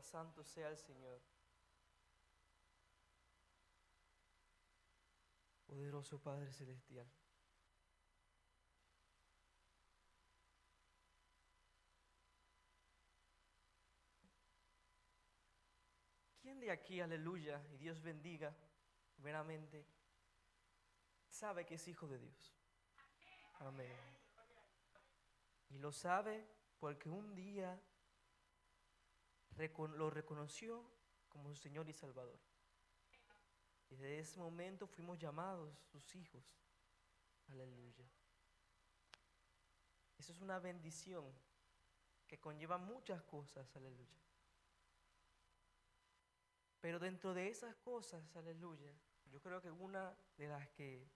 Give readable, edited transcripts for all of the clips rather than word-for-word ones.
forma. Santo sea el Señor. Poderoso Padre Celestial. ¿Quién de aquí, aleluya, y Dios bendiga, primeramente, sabe que es hijo de Dios? Amén. Y lo sabe porque un día lo reconoció como su Señor y Salvador. Y desde ese momento fuimos llamados sus hijos. Aleluya. Eso es una bendición que conlleva muchas cosas, aleluya. Pero dentro de esas cosas, aleluya, yo creo que una de las que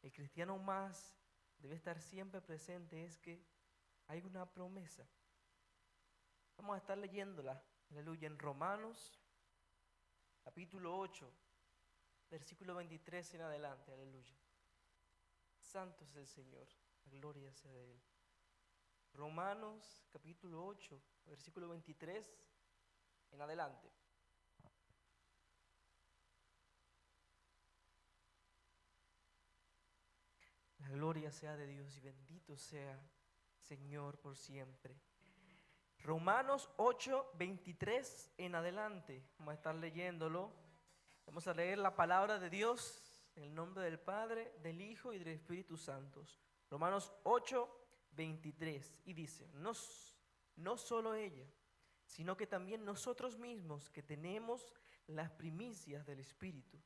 el cristiano más debe estar siempre presente es que hay una promesa. Vamos a estar leyéndola, aleluya, en Romanos, capítulo 8, versículo 23 en adelante, aleluya. Santo es el Señor, la gloria sea de Él. Romanos, capítulo 8, versículo 23 en adelante. La gloria sea de Dios y bendito sea Señor por siempre. Romanos 8, 23 en adelante. Vamos a estar leyéndolo. Vamos a leer la palabra de Dios en el nombre del Padre, del Hijo y del Espíritu Santo. Romanos 8, 23. Y dice, no solo ella, sino que también nosotros mismos que tenemos las primicias del Espíritu.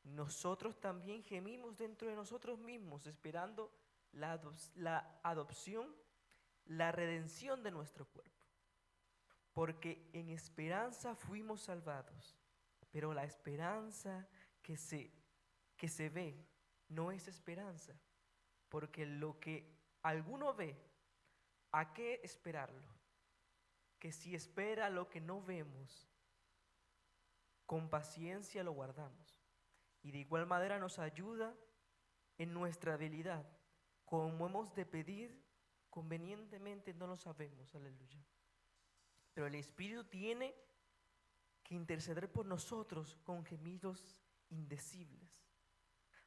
Nosotros también gemimos dentro de nosotros mismos, esperando la adopción, la redención de nuestro cuerpo. Porque en esperanza fuimos salvados, pero la esperanza que se ve no es esperanza, porque lo que alguno ve, ¿a qué esperarlo? Que si espera lo que no vemos, con paciencia lo guardamos. Y de igual manera nos ayuda en nuestra debilidad. Como hemos de pedir convenientemente, no lo sabemos, aleluya. Pero el Espíritu tiene que interceder por nosotros con gemidos indecibles.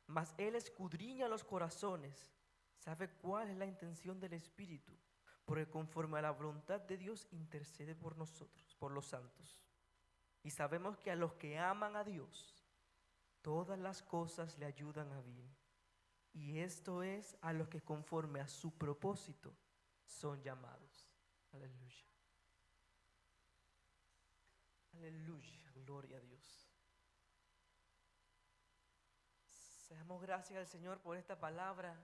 Mas Él escudriña los corazones, sabe cuál es la intención del Espíritu, porque conforme a la voluntad de Dios intercede por nosotros, por los santos. Y sabemos que a los que aman a Dios, todas las cosas le ayudan a bien. Y esto es a los que conforme a su propósito son llamados. Aleluya. Aleluya, gloria a Dios. Damos gracias al Señor por esta palabra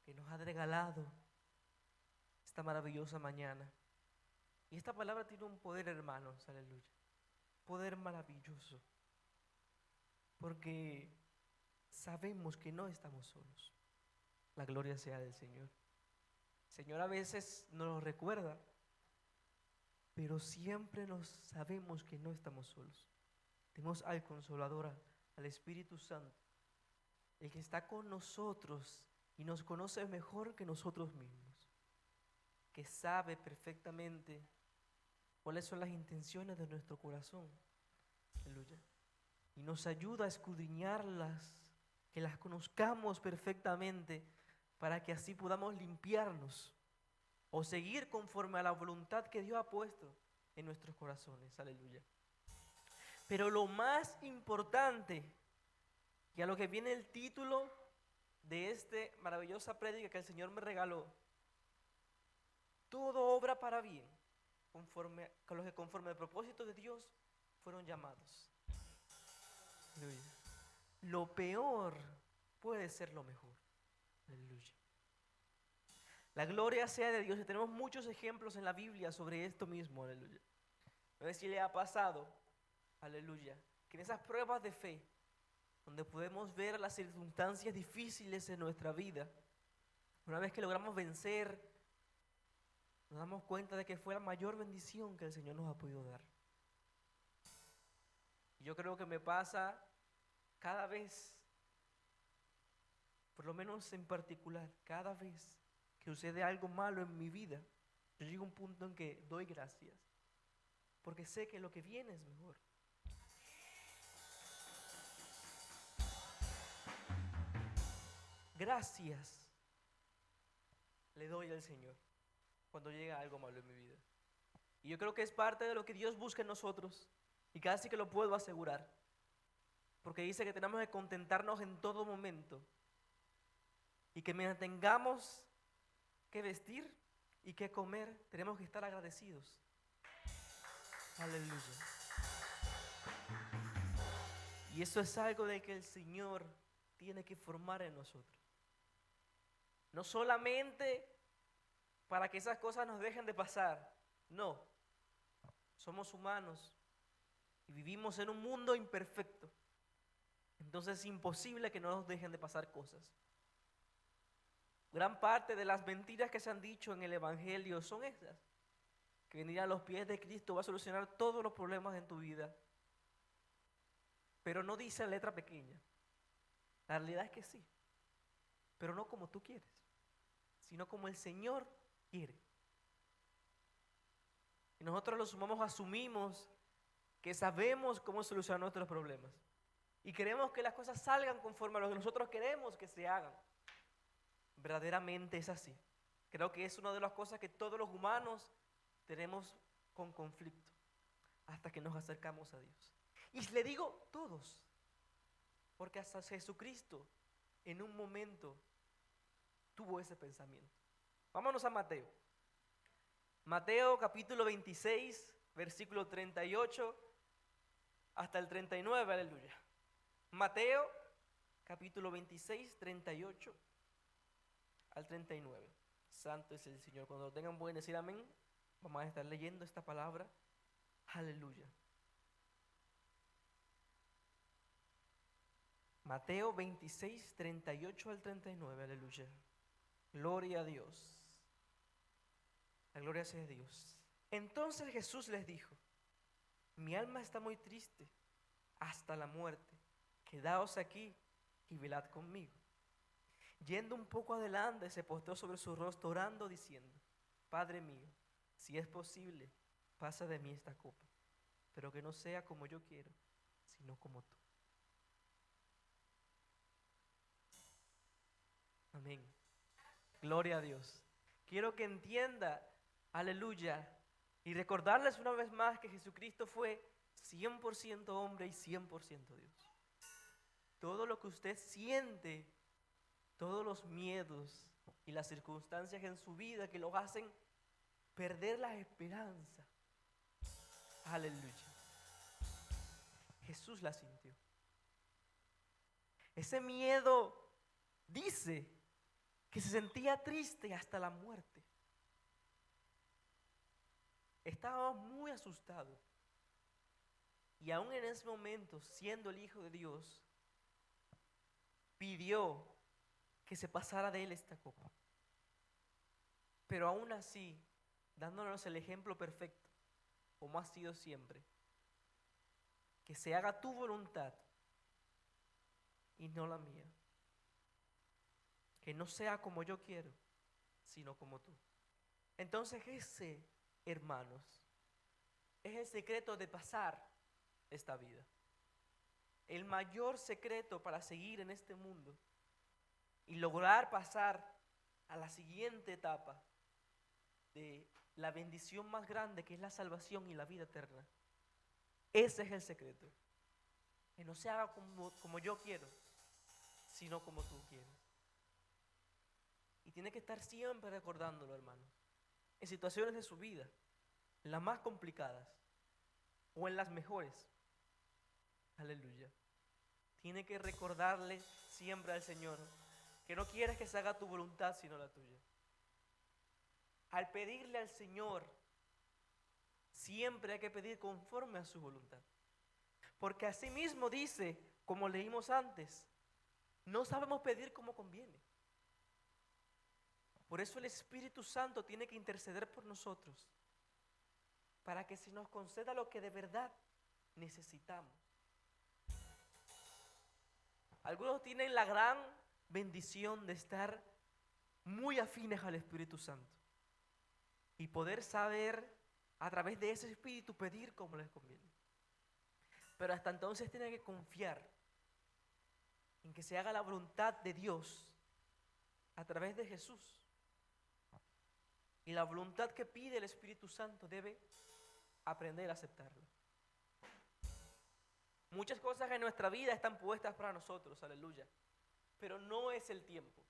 que nos ha regalado esta maravillosa mañana. Y esta palabra tiene un poder, hermanos, aleluya. Poder maravilloso. Porque sabemos que no estamos solos. La gloria sea del Señor. El Señor a veces nos lo recuerda, pero siempre nos sabemos que no estamos solos. Tenemos al Consolador, al Espíritu Santo, el que está con nosotros y nos conoce mejor que nosotros mismos, que sabe perfectamente cuáles son las intenciones de nuestro corazón. Aleluya. Y nos ayuda a escudriñarlas, que las conozcamos perfectamente, para que así podamos limpiarnos o seguir conforme a la voluntad que Dios ha puesto en nuestros corazones. Aleluya. Pero lo más importante, y a lo que viene el título de esta maravillosa prédica que el Señor me regaló, todo obra para bien, con los que conforme al propósito de Dios fueron llamados. Aleluya. Lo peor puede ser lo mejor. Aleluya. La gloria sea de Dios, y tenemos muchos ejemplos en la Biblia sobre esto mismo. Aleluya. No sé si le ha pasado, aleluya, que en esas pruebas de fe, donde podemos ver las circunstancias difíciles en nuestra vida, una vez que logramos vencer, nos damos cuenta de que fue la mayor bendición que el Señor nos ha podido dar. Y yo creo que me pasa cada vez, por lo menos en particular, cada vez que sucede algo malo en mi vida, yo llego a un punto en que doy gracias. porque sé que lo que viene es mejor. Gracias le doy al Señor cuando llega algo malo en mi vida. Y yo creo que es parte de lo que Dios busca en nosotros, y casi que lo puedo asegurar, porque dice que tenemos que contentarnos en todo momento, y que mientras tengamos que vestir y que comer, tenemos que estar agradecidos. Aleluya. Y eso es algo de que el Señor tiene que formar en nosotros. No solamente para que esas cosas nos dejen de pasar, no. Somos humanos y vivimos en un mundo imperfecto. Entonces es imposible que no nos dejen de pasar cosas. Gran parte de las mentiras que se han dicho en el Evangelio son esas. Que venir a los pies de Cristo va a solucionar todos los problemas en tu vida. Pero no dice en letra pequeña. La realidad es que sí. Pero no como tú quieres, sino como el Señor quiere. Y nosotros los humanos asumimos que sabemos cómo solucionar nuestros problemas. Y queremos que las cosas salgan conforme a lo que nosotros queremos que se hagan. Verdaderamente es así. Creo que es una de las cosas que todos los humanos tenemos con conflicto hasta que nos acercamos a Dios. Y le digo todos, porque hasta Jesucristo en un momento tuvo ese pensamiento. Vámonos a Mateo. Mateo capítulo 26, versículo 38 hasta el 39, aleluya. Mateo capítulo 26, 38 al 39. Santo es el Señor. Cuando lo tengan pueden decir amén. Vamos a estar leyendo esta palabra. Aleluya. Mateo 26, 38 al 39, aleluya. Gloria a Dios. La gloria sea a Dios. Entonces Jesús les dijo: mi alma está muy triste hasta la muerte. Quedaos aquí y velad conmigo. Yendo un poco adelante, se postró sobre su rostro orando, diciendo: Padre mío, si es posible, pasa de mí esta copa, pero que no sea como yo quiero, sino como tú. Amén. Gloria a Dios. Quiero que entienda, aleluya, y recordarles una vez más que Jesucristo fue 100% hombre y 100% Dios. Todo lo que usted siente, todos los miedos y las circunstancias en su vida que lo hacen perder la esperanza, aleluya, Jesús la sintió. Ese miedo dice que se sentía triste hasta la muerte. Estaba muy asustado. Y aún en ese momento, siendo el Hijo de Dios, pidió que se pasara de él esta copa. Pero aún así, dándonos el ejemplo perfecto, como ha sido siempre, que se haga tu voluntad y no la mía. Que no sea como yo quiero, sino como tú. Entonces ese, hermanos, es el secreto de pasar esta vida. El mayor secreto para seguir en este mundo y lograr pasar a la siguiente etapa de la bendición más grande, que es la salvación y la vida eterna. Ese es el secreto. Que no se haga como yo quiero, sino como tú quieres. Y tiene que estar siempre recordándolo, hermano. En situaciones de su vida, en las más complicadas o en las mejores. Aleluya. Tiene que recordarle siempre al Señor que no quieres que se haga tu voluntad sino la tuya. Al pedirle al Señor, siempre hay que pedir conforme a su voluntad. Porque así mismo dice, como leímos antes, no sabemos pedir como conviene. Por eso el Espíritu Santo tiene que interceder por nosotros, para que se nos conceda lo que de verdad necesitamos. Algunos tienen la gran bendición de estar muy afines al Espíritu Santo y poder saber a través de ese espíritu pedir como les conviene. Pero hasta entonces tienen que confiar en que se haga la voluntad de Dios a través de Jesús. Y la voluntad que pide el Espíritu Santo debe aprender a aceptarla. Muchas cosas en nuestra vida están puestas para nosotros, aleluya, pero no es el tiempo.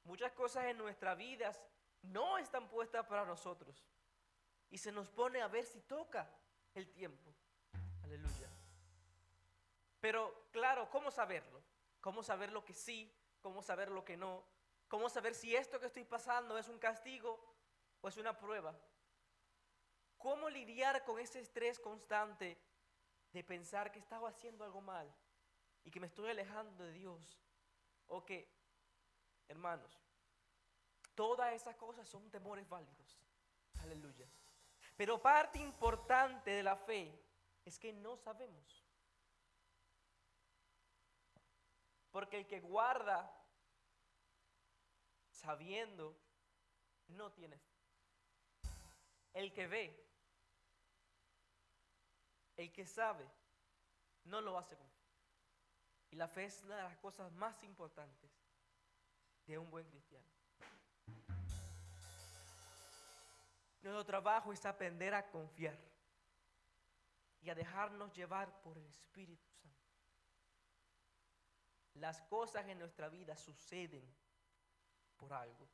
Muchas cosas en nuestras vidas no están puestas para nosotros y se nos pone a ver si toca el tiempo, aleluya. Pero claro, ¿cómo saberlo? ¿Cómo saber lo que sí? ¿Cómo saber lo que no? ¿Cómo saber si esto que estoy pasando es un castigo o es una prueba? ¿Cómo lidiar con ese estrés constante de pensar que estaba haciendo algo mal y que me estoy alejando de Dios? O que, hermanos, todas esas cosas son temores válidos. Aleluya. Pero parte importante de la fe es que no sabemos. Porque el que guarda sabiendo no tiene fe. El que ve, el que sabe, no lo hace con fe. Y la fe es una de las cosas más importantes de un buen cristiano. Nuestro trabajo es aprender a confiar y a dejarnos llevar por el Espíritu Santo. Las cosas en nuestra vida suceden por algo.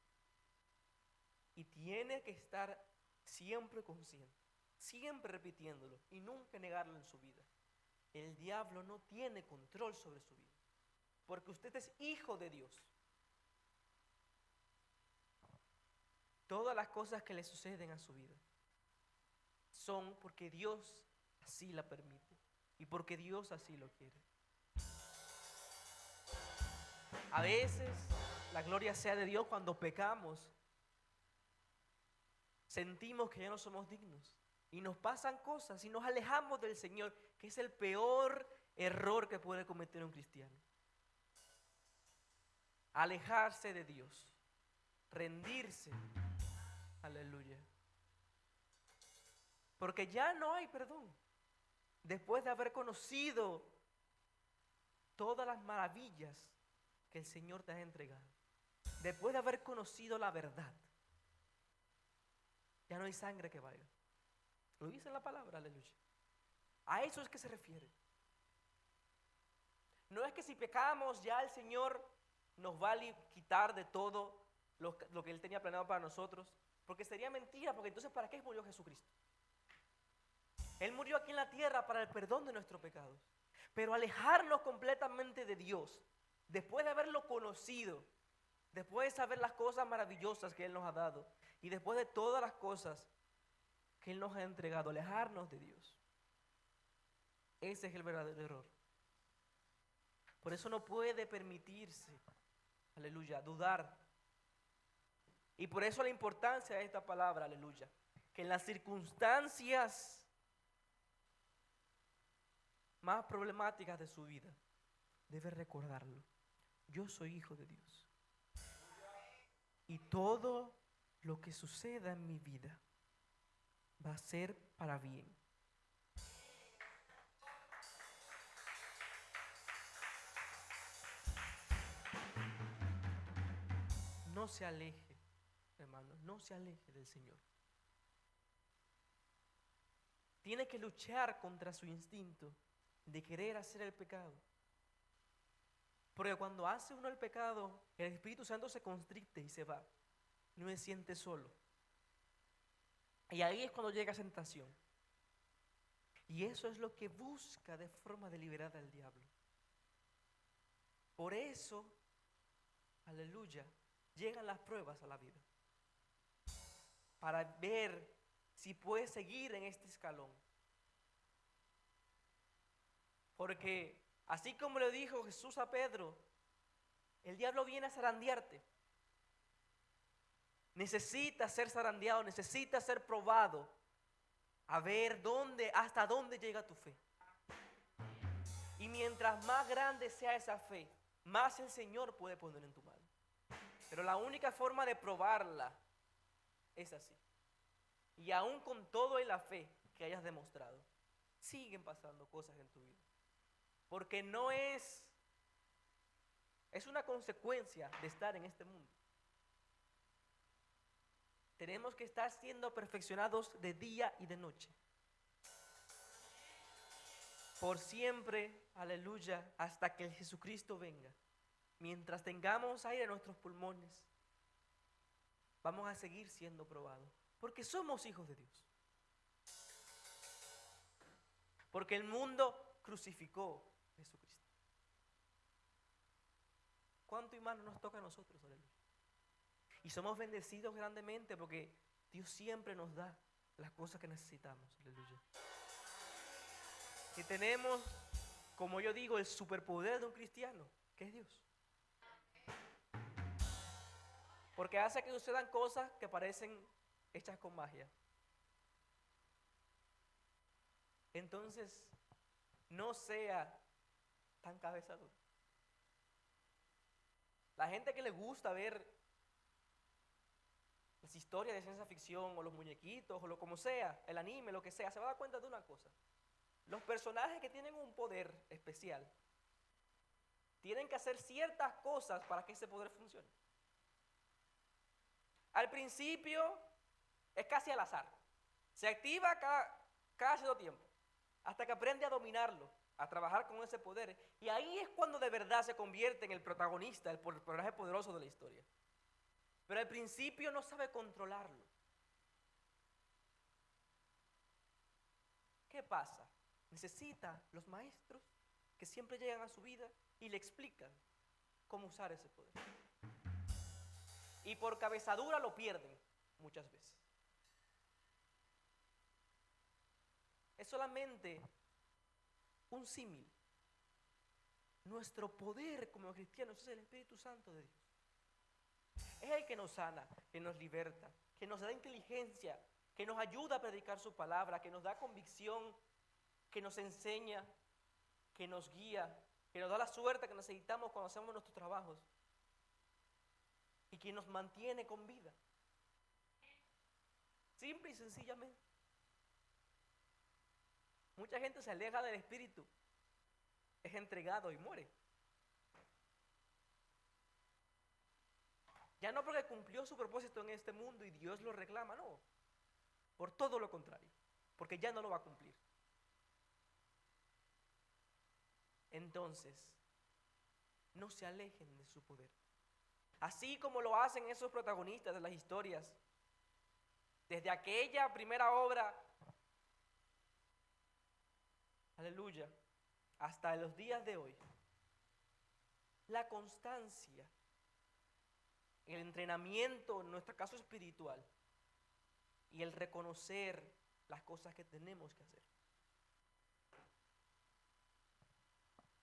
Y tiene que estar siempre consciente, siempre repitiéndolo y nunca negarlo en su vida. El diablo no tiene control sobre su vida, porque usted es hijo de Dios. Todas las cosas que le suceden a su vida son porque Dios así la permite y porque Dios así lo quiere. A veces, la gloria sea de Dios, cuando pecamos, sentimos que ya no somos dignos y nos pasan cosas y nos alejamos del Señor, que es el peor error que puede cometer un cristiano. Alejarse de Dios, rendirse, aleluya, porque ya no hay perdón después de haber conocido todas las maravillas que el Señor te ha entregado, después de haber conocido la verdad. Ya no hay sangre que valga. Lo dice en la palabra, aleluya. A eso es que se refiere. No es que si pecamos ya el Señor nos va a quitar de todo lo que Él tenía planeado para nosotros, porque sería mentira, porque entonces ¿para qué murió Jesucristo? Él murió aquí en la tierra para el perdón de nuestros pecados. Pero alejarnos completamente de Dios, después de haberlo conocido, después de saber las cosas maravillosas que Él nos ha dado, y después de todas las cosas que Él nos ha entregado, alejarnos de Dios. Ese es el verdadero error. Por eso no puede permitirse, aleluya, dudar. Y por eso la importancia de esta palabra, aleluya, que en las circunstancias más problemáticas de su vida, debe recordarlo. Yo soy hijo de Dios. Y todo lo que suceda en mi vida va a ser para bien. No se aleje, hermano, no se aleje del Señor. Tiene que luchar contra su instinto de querer hacer el pecado. Porque cuando hace uno el pecado, el Espíritu Santo se constricte y se va. No se siente solo. Y ahí es cuando llega esa tentación. Y eso es lo que busca de forma deliberada el diablo. Por eso, aleluya, llegan las pruebas a la vida. Para ver si puede seguir en este escalón. Porque así como le dijo Jesús a Pedro, el diablo viene a zarandearte. Necesita ser zarandeado, necesita ser probado, a ver hasta dónde llega tu fe. Y mientras más grande sea esa fe, más el Señor puede poner en tu mano. Pero la única forma de probarla es así. Y aún con todo y la fe que hayas demostrado, siguen pasando cosas en tu vida. Porque no es una consecuencia de estar en este mundo. Tenemos que estar siendo perfeccionados de día y de noche. Por siempre, aleluya, hasta que Jesucristo venga. Mientras tengamos aire en nuestros pulmones, vamos a seguir siendo probados. Porque somos hijos de Dios. Porque el mundo crucificó a Jesucristo. ¿Cuánto y más nos toca a nosotros, aleluya? Y somos bendecidos grandemente porque Dios siempre nos da las cosas que necesitamos, aleluya. Y tenemos, como yo digo, el superpoder de un cristiano, que es Dios. Porque hace que sucedan cosas que parecen hechas con magia. Entonces, no sea tan cabeza dura. La gente que le gusta ver las historias de ciencia ficción, o los muñequitos, o lo como sea, el anime, lo que sea, se va a dar cuenta de una cosa. Los personajes que tienen un poder especial tienen que hacer ciertas cosas para que ese poder funcione. Al principio es casi al azar. Se activa cada cierto tiempo, hasta que aprende a dominarlo, a trabajar con ese poder. Y ahí es cuando de verdad se convierte en el protagonista, el personaje poderoso de la historia. Pero al principio no sabe controlarlo. ¿Qué pasa? Necesita los maestros que siempre llegan a su vida y le explican cómo usar ese poder. Y por cabezadura lo pierden muchas veces. Es solamente un símil. Nuestro poder como cristianos es el Espíritu Santo de Dios. Es el que nos sana, que nos liberta, que nos da inteligencia, que nos ayuda a predicar su palabra, que nos da convicción, que nos enseña, que nos guía, que nos da la suerte que necesitamos cuando hacemos nuestros trabajos y que nos mantiene con vida. Simple y sencillamente. Mucha gente se aleja del Espíritu, es entregado y muere. Ya no porque cumplió su propósito en este mundo y Dios lo reclama, no. Por todo lo contrario, porque ya no lo va a cumplir. Entonces, no se alejen de su poder. Así como lo hacen esos protagonistas de las historias, desde aquella primera obra, aleluya, hasta los días de hoy. La constancia, el entrenamiento, en nuestro caso espiritual, y el reconocer las cosas que tenemos que hacer.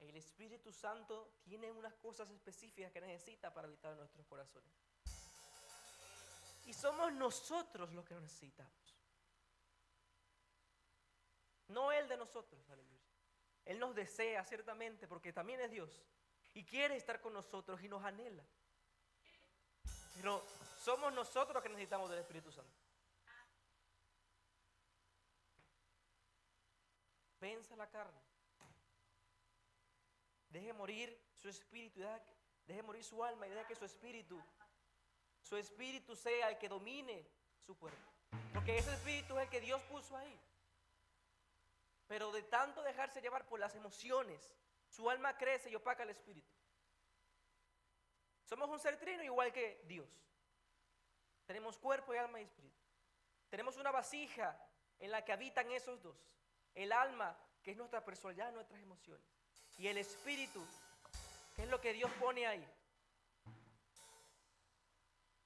El Espíritu Santo tiene unas cosas específicas que necesita para habitar en nuestros corazones. Y somos nosotros los que lo necesitamos. No Él de nosotros, aleluya. Él nos desea ciertamente porque también es Dios. Y quiere estar con nosotros y nos anhela. Pero somos nosotros los que necesitamos del Espíritu Santo. Venza la carne. Deje morir su espíritu, deje morir su alma y deje que su espíritu sea el que domine su cuerpo. Porque ese espíritu es el que Dios puso ahí. Pero de tanto dejarse llevar por las emociones, su alma crece y opaca el espíritu. Somos un ser trino igual que Dios. Tenemos cuerpo y alma y espíritu. Tenemos una vasija en la que habitan esos dos. El alma, que es nuestra personalidad, nuestras emociones. Y el espíritu, que es lo que Dios pone ahí.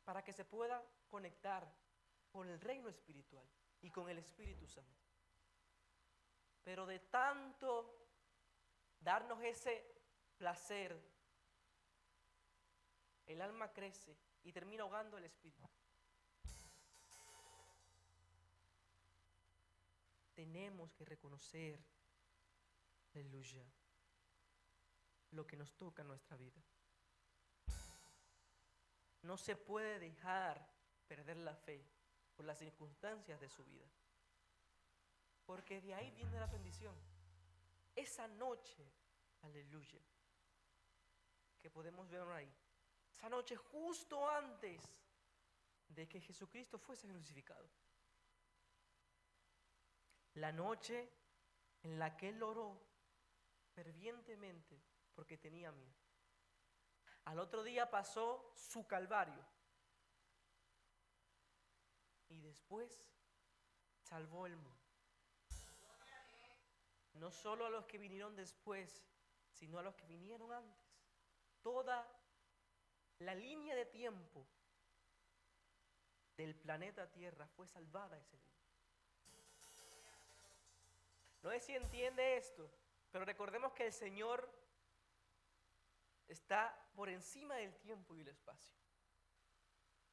Para que se pueda conectar con el reino espiritual y con el Espíritu Santo. Pero de tanto darnos ese placer, el alma crece y termina ahogando el espíritu. Tenemos que reconocer, aleluya, lo que nos toca en nuestra vida. No se puede dejar perder la fe por las circunstancias de su vida. Porque de ahí viene la bendición. Esa noche, aleluya, que podemos ver ahí, esa noche justo antes de que Jesucristo fuese crucificado, la noche en la que Él oró fervientemente porque tenía miedo. Al otro día pasó su calvario y después salvó el mundo. No solo a los que vinieron después, sino a los que vinieron antes. Toda la línea de tiempo del planeta Tierra fue salvada ese día. No sé si entiende esto, pero recordemos que el Señor está por encima del tiempo y el espacio.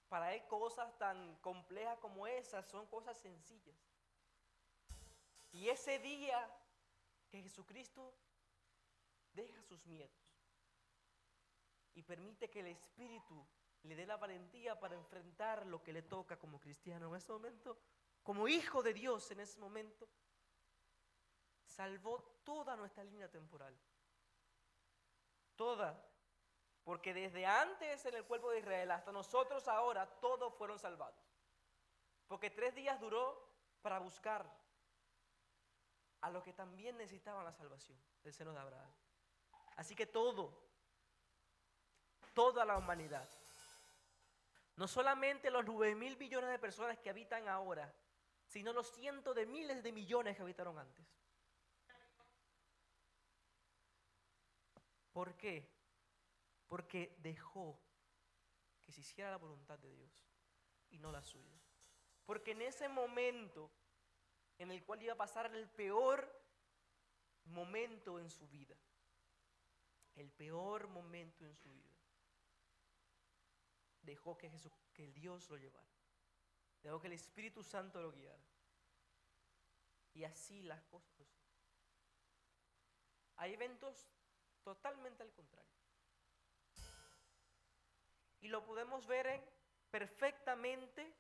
Para Él cosas tan complejas como esas son cosas sencillas. Y ese día que Jesucristo deja sus miedos y permite que el Espíritu le dé la valentía para enfrentar lo que le toca como cristiano en ese momento, como hijo de Dios en ese momento, salvó toda nuestra línea temporal. Toda. Porque desde antes en el pueblo de Israel hasta nosotros ahora, todos fueron salvados. Porque 3 días duró para buscar a los que también necesitaban la salvación del seno de Abraham. Así que toda la humanidad, no solamente los 9.000 billones de personas que habitan ahora, sino los cientos de miles de millones que habitaron antes. ¿Por qué? Porque dejó que se hiciera la voluntad de Dios y no la suya. Porque en ese momento en el cual iba a pasar el peor momento en su vida, el peor momento en su vida, dejó que el Dios lo llevara, dejó que el Espíritu Santo lo guiara. Y así las cosas suceden. Hay eventos totalmente al contrario. Y lo podemos ver perfectamente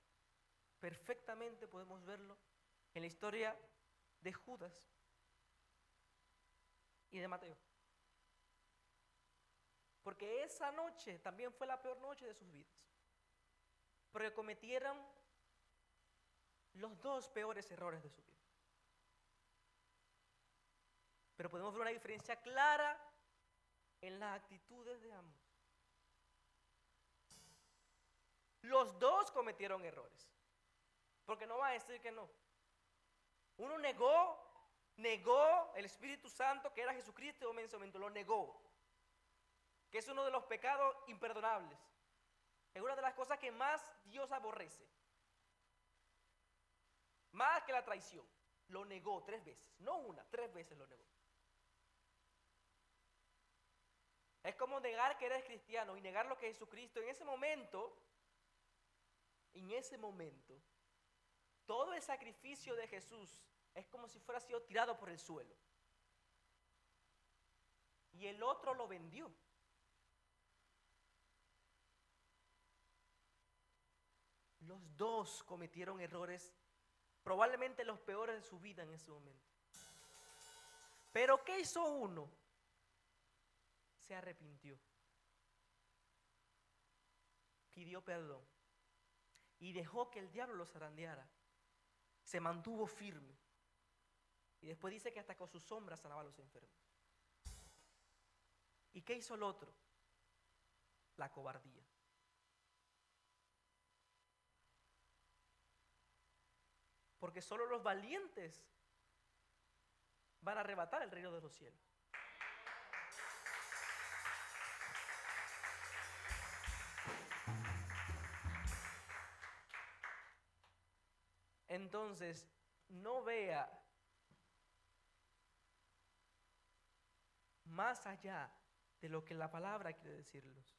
podemos verlo en la historia de Judas y de Mateo. Porque esa noche también fue la peor noche de sus vidas. Porque cometieron los 2 peores errores de su vida. Pero podemos ver una diferencia clara en las actitudes de ambos. Los 2 cometieron errores. Porque no va a decir que no. Uno negó el Espíritu Santo, que era Jesucristo, en ese momento lo negó. Que es uno de los pecados imperdonables. Es una de las cosas que más Dios aborrece. Más que la traición. Lo negó 3 veces. No una, 3 veces lo negó. Es como negar que eres cristiano y negar lo que es Jesucristo. En ese momento, todo el sacrificio de Jesús es como si fuera sido tirado por el suelo. Y el otro lo vendió. Los 2 cometieron errores, probablemente los peores de su vida en ese momento. Pero ¿qué hizo uno? Se arrepintió. Pidió perdón. Y dejó que el diablo lo zarandeara. Se mantuvo firme. Y después dice que hasta con sus sombras sanaba a los enfermos. ¿Y qué hizo el otro? La cobardía. Porque solo los valientes van a arrebatar el reino de los cielos. Entonces, no vea más allá de lo que la palabra quiere decirnos.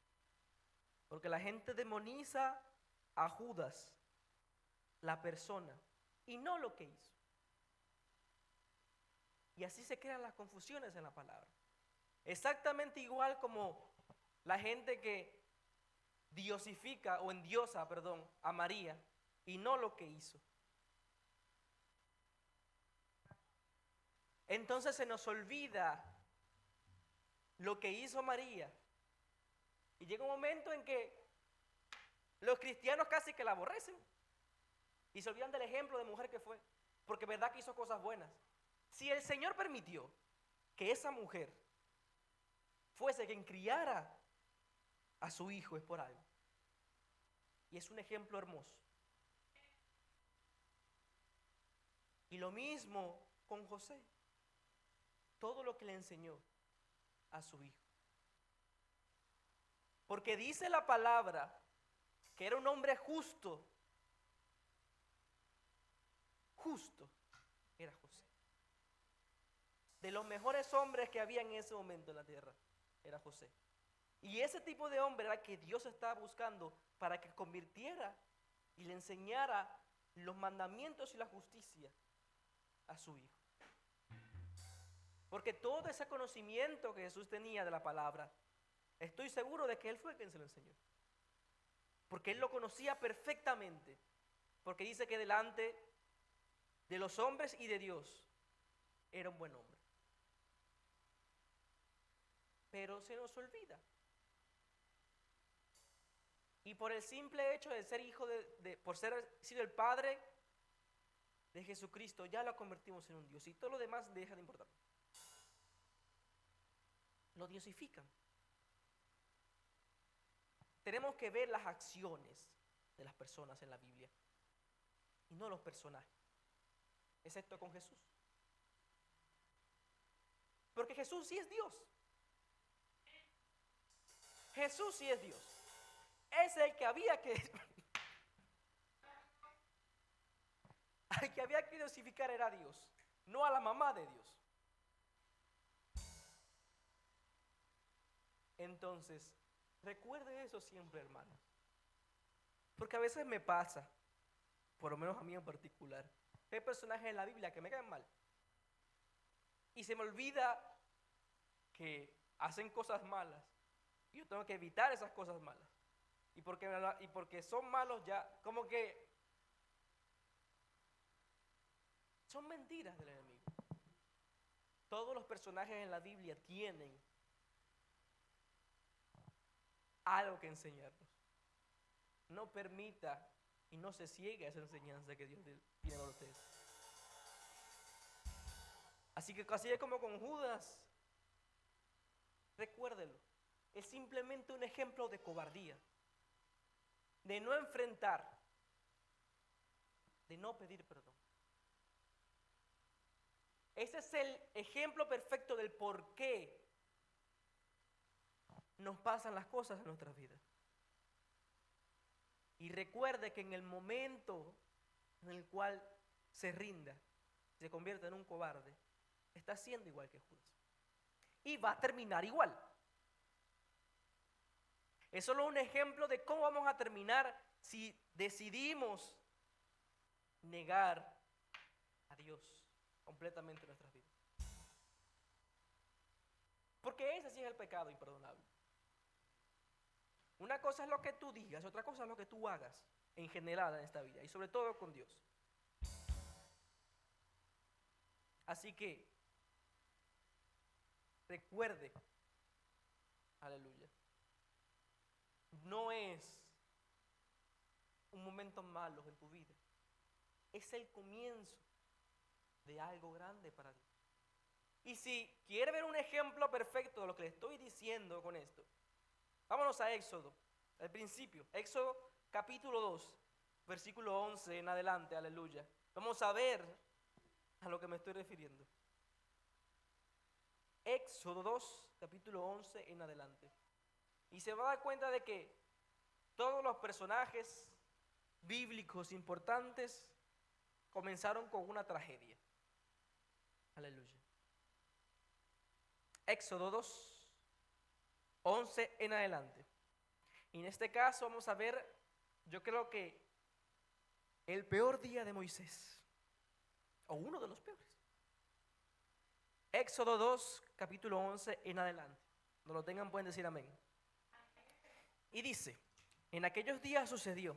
Porque la gente demoniza a Judas, la persona, y no lo que hizo. Y así se crean las confusiones en la palabra. Exactamente igual como la gente que diosifica o endiosa, a María, y no lo que hizo. Entonces se nos olvida lo que hizo María. Y llega un momento en que los cristianos casi que la aborrecen y se olvidan del ejemplo de mujer que fue, porque verdad que hizo cosas buenas. Si el Señor permitió que esa mujer fuese quien criara a su hijo, es por algo. Y es un ejemplo hermoso. Y lo mismo con José. Todo lo que le enseñó a su hijo. Porque dice la palabra que era un hombre justo. Justo era José. De los mejores hombres que había en ese momento en la tierra, era José. Y ese tipo de hombre era que Dios estaba buscando para que convirtiera y le enseñara los mandamientos y la justicia a su hijo. Porque todo ese conocimiento que Jesús tenía de la palabra, estoy seguro de que Él fue quien se lo enseñó. Porque Él lo conocía perfectamente. Porque dice que delante de los hombres y de Dios era un buen hombre. Pero se nos olvida. Y por el simple hecho de ser hijo por ser sido el padre de Jesucristo, ya lo convertimos en un Dios. Y todo lo demás deja de importar. Lo diosifican. Tenemos que ver las acciones de las personas en la Biblia y no los personajes, excepto con Jesús. Porque Jesús sí es Dios. Jesús sí es Dios. Es el que había que al que había que diosificar era Dios, no a la mamá de Dios. Entonces, recuerde eso siempre, hermanos. Porque a veces me pasa, por lo menos a mí en particular, hay personajes en la Biblia que me caen mal. Y se me olvida que hacen cosas malas. Y yo tengo que evitar esas cosas malas. Y porque son malos ya, como que son mentiras del enemigo. Todos los personajes en la Biblia tienen algo que enseñarnos. No permita y no se ciegue a esa enseñanza que Dios tiene para ustedes. Así que casi es como con Judas. Recuérdelo. Es simplemente un ejemplo de cobardía, de no enfrentar, de no pedir perdón. Ese es el ejemplo perfecto del por qué nos pasan las cosas en nuestras vidas. Y recuerde que en el momento en el cual se rinda, se convierte en un cobarde, está siendo igual que Judas. Y va a terminar igual. Es solo un ejemplo de cómo vamos a terminar si decidimos negar a Dios completamente en nuestras vidas. Porque ese sí es el pecado imperdonable. Una cosa es lo que tú digas, otra cosa es lo que tú hagas en general en esta vida y sobre todo con Dios. Así que recuerde, aleluya, no es un momento malo en tu vida, es el comienzo de algo grande para ti. Y si quiere ver un ejemplo perfecto de lo que le estoy diciendo con esto, vámonos a Éxodo, al principio, Éxodo capítulo 2, versículo 11 en adelante, aleluya. Vamos a ver a lo que me estoy refiriendo. Éxodo 2, capítulo 11 en adelante. Y se va a dar cuenta de que todos los personajes bíblicos importantes comenzaron con una tragedia. Aleluya. Éxodo 2, 11 en adelante. Y en este caso vamos a ver, yo creo que el peor día de Moisés, o uno de los peores. Éxodo 2, capítulo 11 en adelante. No lo tengan, pueden decir amén. Y dice, en aquellos días sucedió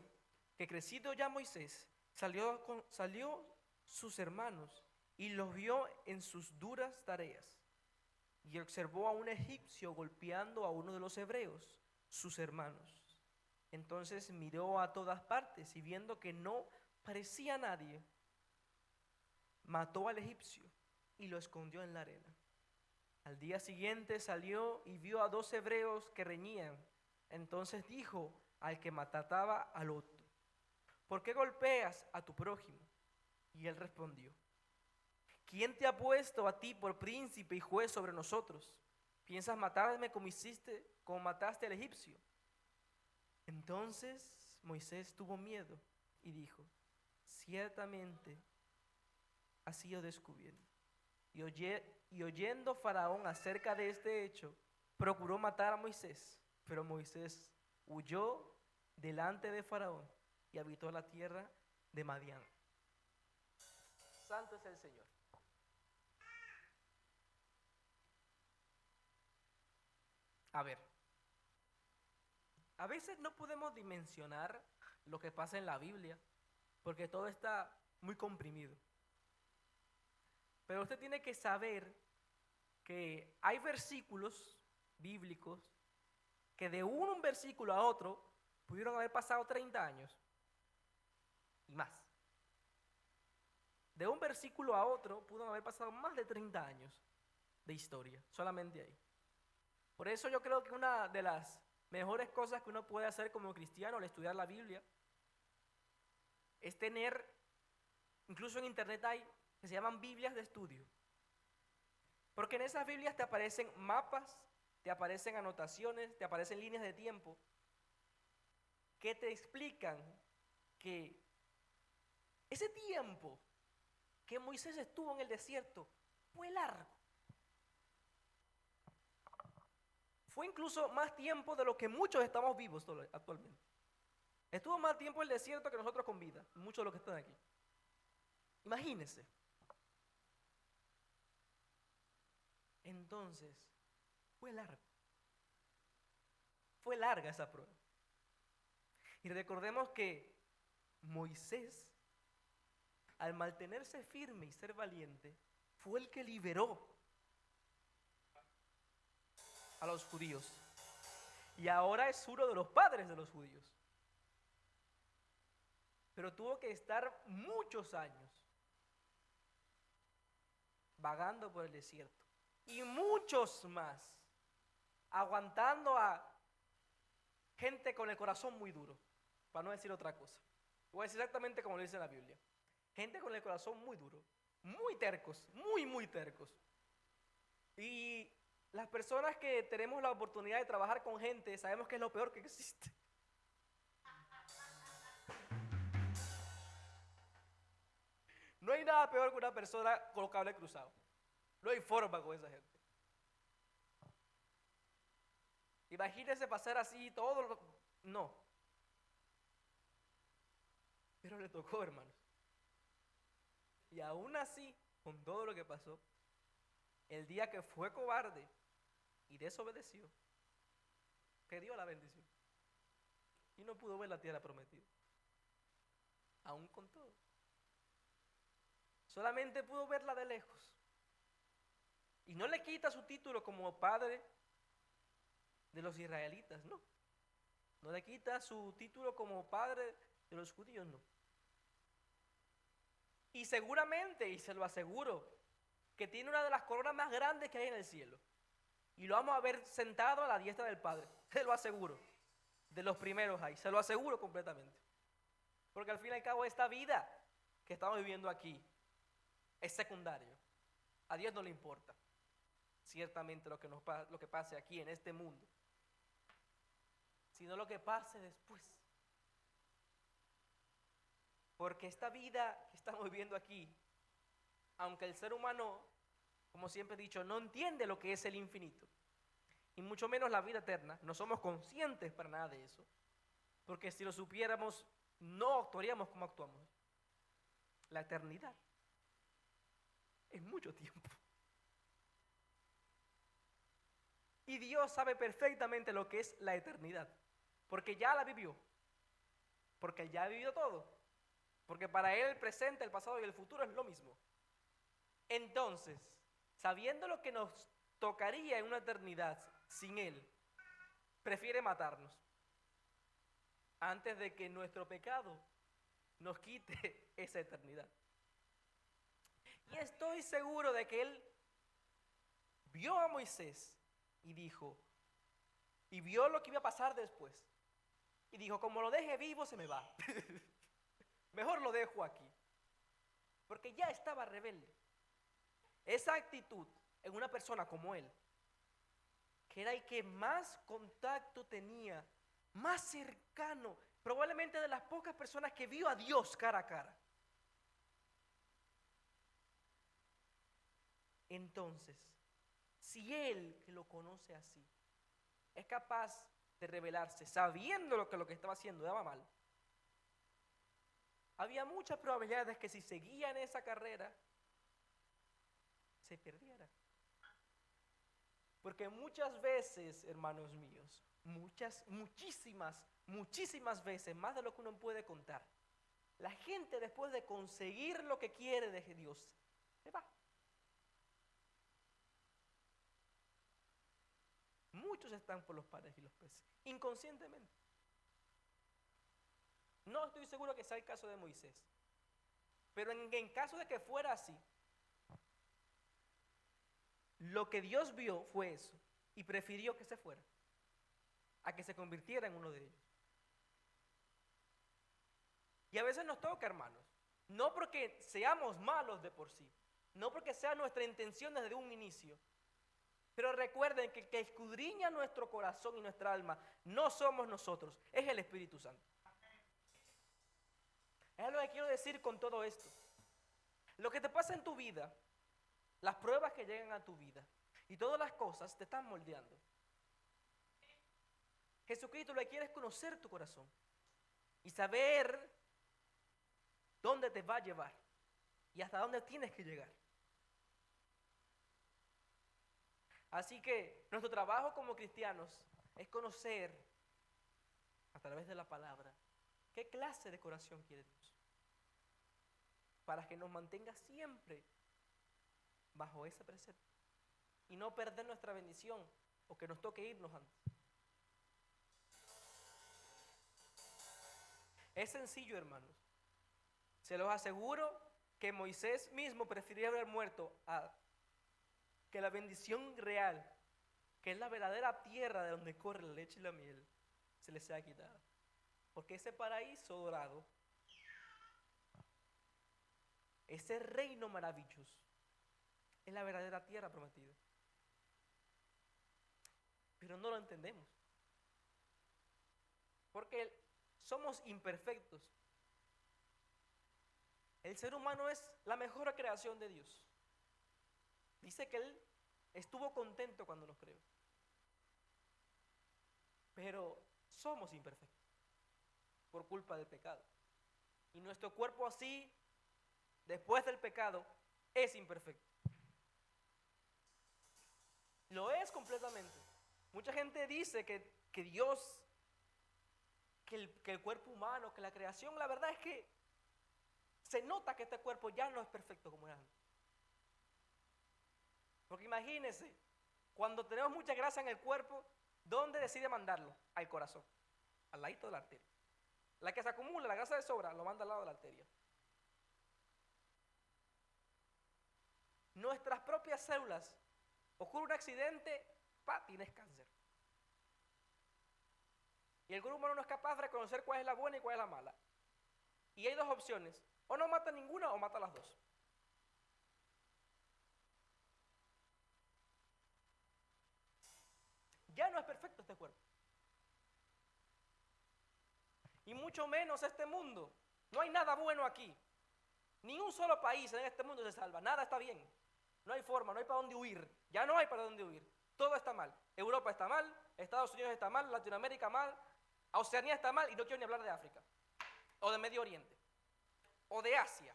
que crecido ya Moisés, salió sus hermanos y los vio en sus duras tareas. Y observó a un egipcio golpeando a uno de los hebreos, sus hermanos. Entonces miró a todas partes y viendo que no parecía nadie, mató al egipcio y lo escondió en la arena. Al día siguiente salió y vio a 2 hebreos que reñían. Entonces dijo al que mataba al otro: ¿por qué golpeas a tu prójimo? Y él respondió: ¿quién te ha puesto a ti por príncipe y juez sobre nosotros? ¿Piensas matarme como mataste al egipcio? Entonces Moisés tuvo miedo y dijo: ciertamente ha sido descubierto. Y oyendo Faraón acerca de este hecho, procuró matar a Moisés, pero Moisés huyó delante de Faraón y habitó la tierra de Madián. Santo es el Señor. A ver, a veces no podemos dimensionar lo que pasa en la Biblia, porque todo está muy comprimido. Pero usted tiene que saber que hay versículos bíblicos que de un versículo a otro pudieron haber pasado 30 años y más. De un versículo a otro pudieron haber pasado más de 30 años de historia, solamente ahí. Por eso yo creo que una de las mejores cosas que uno puede hacer como cristiano al estudiar la Biblia es tener, incluso en internet hay, que se llaman Biblias de estudio. Porque en esas Biblias te aparecen mapas, te aparecen anotaciones, te aparecen líneas de tiempo que te explican que ese tiempo que Moisés estuvo en el desierto fue largo. Fue incluso más tiempo de lo que muchos estamos vivos actualmente. Estuvo más tiempo en el desierto que nosotros con vida, muchos de los que están aquí. Imagínense. Entonces, fue largo. Fue larga esa prueba. Y recordemos que Moisés, al mantenerse firme y ser valiente, fue el que liberó a los judíos. Y ahora es uno de los padres de los judíos. Pero tuvo que estar muchos años vagando por el desierto. Y muchos más aguantando a gente con el corazón muy duro, para no decir otra cosa. Voy a decir exactamente como lo dice la Biblia. Gente con el corazón muy duro, muy tercos, muy tercos. Y las personas que tenemos la oportunidad de trabajar con gente, sabemos que es lo peor que existe. No hay nada peor que una persona con los cables cruzados. No hay forma con esa gente. Imagínense pasar así todo. No. Pero le tocó, hermanos. Y aún así, con todo lo que pasó, el día que fue cobarde y desobedeció, perdió la bendición. Y no pudo ver la tierra prometida. Aún con todo. Solamente pudo verla de lejos. Y no le quita su título como padre de los israelitas, no. No le quita su título como padre de los judíos, no. Y seguramente, y se lo aseguro, que tiene una de las coronas más grandes que hay en el cielo. Y lo vamos a ver sentado a la diestra del Padre, se lo aseguro. De los primeros ahí, se lo aseguro completamente. Porque al fin y al cabo esta vida que estamos viviendo aquí es secundario. A Dios no le importa ciertamente lo que pase aquí en este mundo, sino lo que pase después. Porque esta vida que estamos viviendo aquí, aunque el ser humano, como siempre he dicho, no entiende lo que es el infinito, y mucho menos la vida eterna, no somos conscientes para nada de eso, porque si lo supiéramos, no actuaríamos como actuamos. La eternidad es mucho tiempo. Y Dios sabe perfectamente lo que es la eternidad, porque ya la vivió. porque él ya ha vivido todo. Porque para él el presente, el pasado y el futuro es lo mismo. Entonces, sabiendo lo que nos tocaría en una eternidad sin él, prefiere matarnos antes de que nuestro pecado nos quite esa eternidad. Y estoy seguro de que él vio a Moisés y dijo, y vio lo que iba a pasar después. Y dijo, como lo deje vivo se me va. Mejor lo dejo aquí. Porque ya estaba rebelde. Esa actitud en una persona como él, que era el que más contacto tenía, más cercano, probablemente de las pocas personas que vio a Dios cara a cara. Entonces, si él, que lo conoce así, es capaz de rebelarse sabiendo lo que estaba haciendo daba mal, había muchas probabilidades que si seguía en esa carrera, se perdiera. Porque muchas veces, hermanos míos, muchísimas veces, más de lo que uno puede contar, la gente después de conseguir lo que quiere de Dios, se va. Muchos están por los panes y los peces, inconscientemente. No estoy seguro que sea el caso de Moisés, pero en caso de que fuera así, lo que Dios vio fue eso y prefirió que se fuera a que se convirtiera en uno de ellos. Y a veces nos toca, hermanos, no porque seamos malos de por sí, no porque sea nuestra intención desde un inicio, pero recuerden que el que escudriña nuestro corazón y nuestra alma no somos nosotros, es el Espíritu Santo. Es lo que quiero decir con todo esto. Lo que te pasa en tu vida, las pruebas que llegan a tu vida y todas las cosas te están moldeando. Jesucristo lo que quiere es conocer tu corazón y saber dónde te va a llevar y hasta dónde tienes que llegar. Así que nuestro trabajo como cristianos es conocer a través de la palabra qué clase de corazón quiere Dios, para que nos mantenga siempre bajo ese precepto y no perder nuestra bendición o que nos toque irnos antes. Es sencillo, hermanos. Se los aseguro que Moisés mismo prefirió haber muerto a que la bendición real, que es la verdadera tierra de donde corre la leche y la miel, se les sea quitada. Porque ese paraíso dorado, ese reino maravilloso, es la verdadera tierra prometida. Pero no lo entendemos. Porque somos imperfectos. El ser humano es la mejor creación de Dios. Dice que Él estuvo contento cuando nos creó. Pero somos imperfectos por culpa del pecado. Y nuestro cuerpo así, después del pecado, es imperfecto. Lo es completamente. Mucha gente dice que Dios, que el cuerpo humano, que la creación, la verdad es que se nota que este cuerpo ya no es perfecto como era antes. Porque imagínense, cuando tenemos mucha grasa en el cuerpo, ¿dónde decide mandarlo? Al corazón, al ladito de la arteria. La que se acumula, la grasa de sobra, lo manda al lado de la arteria. Nuestras propias células, ocurre un accidente, tienes cáncer. Y el cuerpo humano no es capaz de reconocer cuál es la buena y cuál es la mala. Y hay dos opciones, o no mata ninguna o mata las dos. Ya no es perfecto este cuerpo. Y mucho menos este mundo. No hay nada bueno aquí. Ni un solo país en este mundo se salva. Nada está bien. No hay forma, no hay para dónde huir. Ya no hay para dónde huir. Todo está mal. Europa está mal, Estados Unidos está mal, Latinoamérica mal, Oceanía está mal y no quiero ni hablar de África. O de Medio Oriente. O de Asia.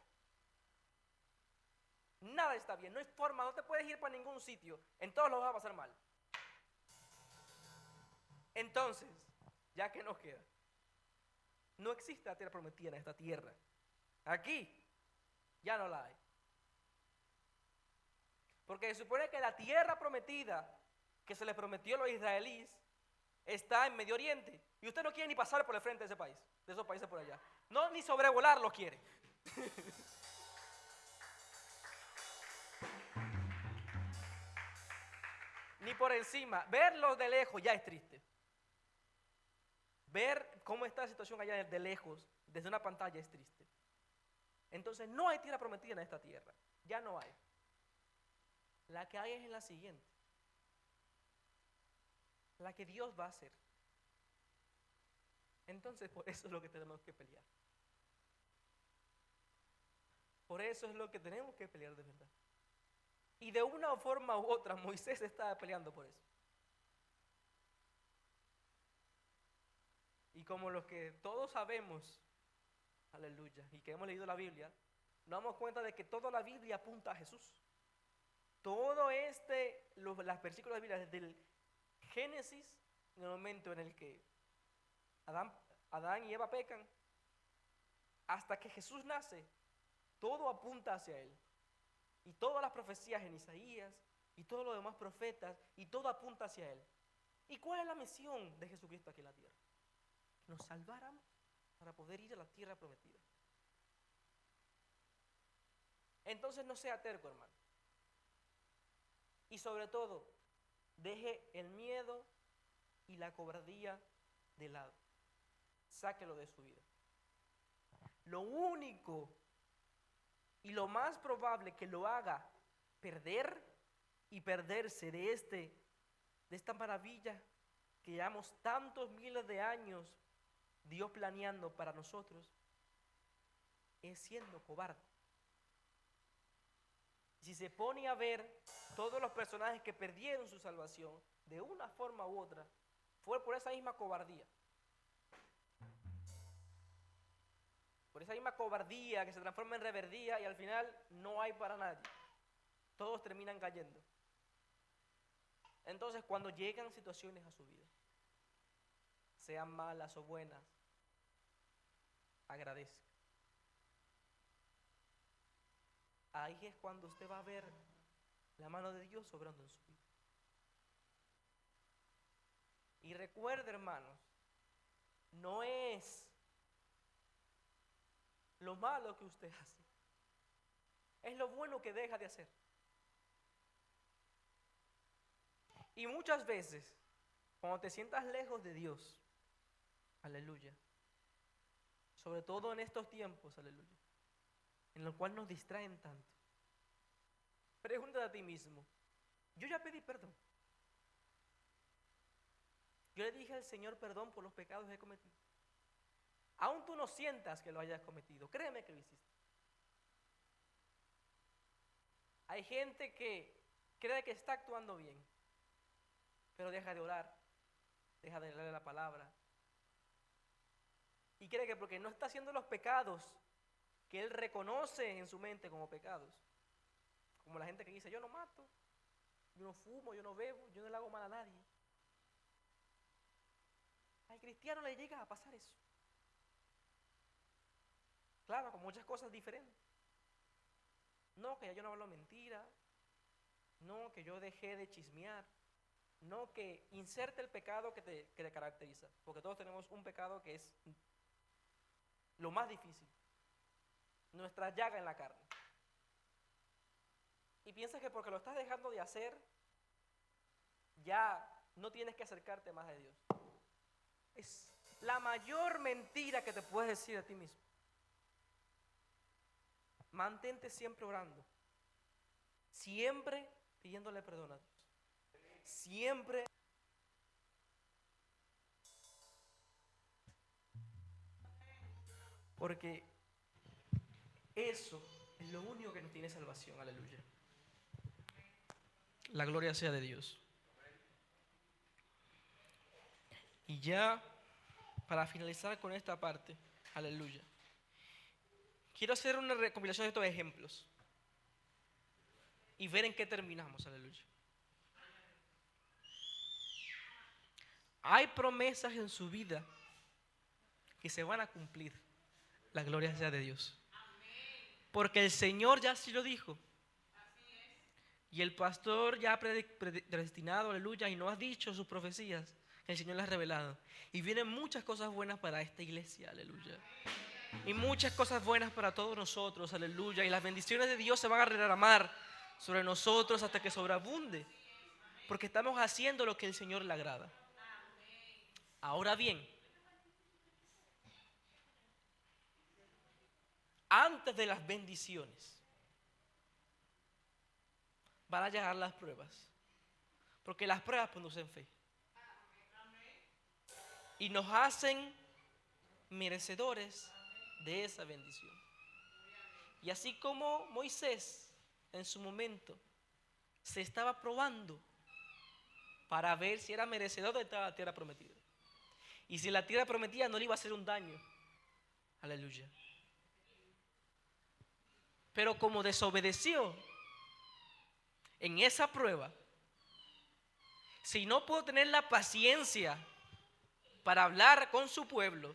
Nada está bien. No hay forma, no te puedes ir para ningún sitio. En todos los vas a pasar mal. Entonces, ¿ya qué nos queda? No existe la tierra prometida en esta tierra. Aquí ya no la hay. Porque se supone que la tierra prometida que se les prometió a los israelíes está en Medio Oriente. Y usted no quiere ni pasar por el frente de ese país, de esos países por allá. No, ni sobrevolarlos quiere. Ni por encima. Verlos de lejos ya es triste. Ver cómo está la situación allá de lejos, desde una pantalla, es triste. Entonces no hay tierra prometida en esta tierra. Ya no hay. La que hay es en la siguiente. La que Dios va a hacer. Entonces por eso es lo que tenemos que pelear. Por eso es lo que tenemos que pelear de verdad. Y de una forma u otra Moisés estaba peleando por eso. Y como los que todos sabemos, aleluya, y que hemos leído la Biblia, nos damos cuenta de que toda la Biblia apunta a Jesús. Todo las versículos de la Biblia, desde el Génesis, en el momento en el que Adán y Eva pecan, hasta que Jesús nace, todo apunta hacia Él. Y todas las profecías en Isaías, y todos los demás profetas, y todo apunta hacia Él. ¿Y cuál es la misión de Jesucristo aquí en la tierra? Que nos salváramos para poder ir a la tierra prometida. Entonces no sea terco, hermano. Y sobre todo, deje el miedo y la cobardía de lado. Sáquelo de su vida. Lo único y lo más probable que lo haga perder y perderse de esta maravilla que llevamos tantos miles de años Dios planeando para nosotros, es siendo cobarde. Si se pone a ver todos los personajes que perdieron su salvación, de una forma u otra, fue por esa misma cobardía. Por esa misma cobardía que se transforma en reverdía y al final no hay para nadie. Todos terminan cayendo. Entonces, cuando llegan situaciones a su vida, sean malas o buenas, agradezca. Ahí es cuando usted va a ver la mano de Dios obrando en su vida. Y recuerde, hermanos, no es lo malo que usted hace, es lo bueno que deja de hacer. Y muchas veces, cuando te sientas lejos de Dios, aleluya, sobre todo en estos tiempos, aleluya, en los cuales nos distraen tanto, pregúntate a ti mismo, yo ya pedí perdón. Yo le dije al Señor perdón por los pecados que he cometido. Aún tú no sientas que lo hayas cometido, créeme que lo hiciste. Hay gente que cree que está actuando bien, pero deja de orar, deja de leer la palabra. Y cree que porque no está haciendo los pecados que él reconoce en su mente como pecados, como la gente que dice, yo no mato, yo no fumo, yo no bebo, yo no le hago mal a nadie. Al cristiano le llega a pasar eso. Claro, con muchas cosas diferentes. No, que ya yo no hablo mentira. No, que yo dejé de chismear. No, que inserte el pecado que te caracteriza. Porque todos tenemos un pecado que es lo más difícil. Nuestra llaga en la carne. Y piensas que porque lo estás dejando de hacer, ya no tienes que acercarte más a Dios. Es la mayor mentira que te puedes decir a ti mismo. Mantente siempre orando, siempre pidiéndole perdón a Dios, siempre. Porque eso es lo único que nos tiene salvación, aleluya. La gloria sea de Dios. Y ya para finalizar con esta parte, aleluya, quiero hacer una recopilación de estos ejemplos y ver en qué terminamos, aleluya. Hay promesas en su vida que se van a cumplir. La gloria sea de Dios. Porque el Señor ya sí lo dijo. Y el pastor ya ha predestinado, aleluya, y nos ha dicho sus profecías, que el Señor las ha revelado. Y vienen muchas cosas buenas para esta iglesia, aleluya. Y muchas cosas buenas para todos nosotros, aleluya. Y las bendiciones de Dios se van a derramar sobre nosotros hasta que sobreabunde. Porque estamos haciendo lo que el Señor le agrada. Ahora bien, antes de las bendiciones van a llegar las pruebas, porque las pruebas producen fe y nos hacen merecedores de esa bendición. Y así como Moisés en su momento se estaba probando para ver si era merecedor de la tierra prometida, y si la tierra prometida no le iba a hacer un daño, aleluya, pero como desobedeció en esa prueba, si no pudo tener la paciencia para hablar con su pueblo,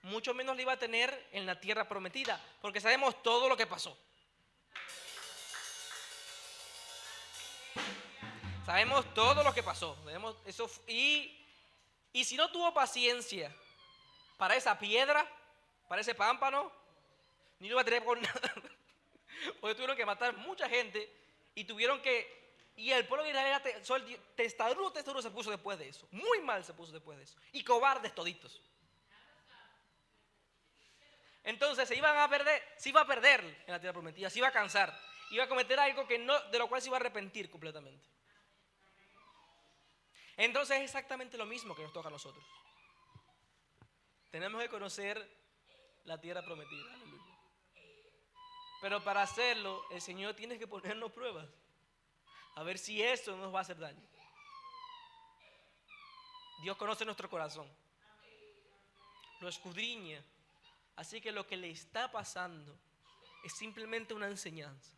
mucho menos la iba a tener en la tierra prometida, porque sabemos todo lo que pasó. Sabemos todo lo que pasó. Sabemos eso, y si no tuvo paciencia para esa piedra, para ese pámpano, ni lo iba a tener por nada. Porque tuvieron que matar mucha gente y tuvieron que... Y el pueblo de Israel era testarudo se puso después de eso. Muy mal se puso después de eso. Y cobardes toditos. Entonces se iba a perder en la tierra prometida, se iba a cansar, iba a cometer algo que no, de lo cual se iba a arrepentir completamente. Entonces es exactamente lo mismo que nos toca a nosotros. Tenemos que conocer la tierra prometida. Aleluya. Pero para hacerlo, el Señor tiene que ponernos pruebas, a ver si eso no nos va a hacer daño. Dios conoce nuestro corazón, lo escudriña. Así que lo que le está pasando es simplemente una enseñanza.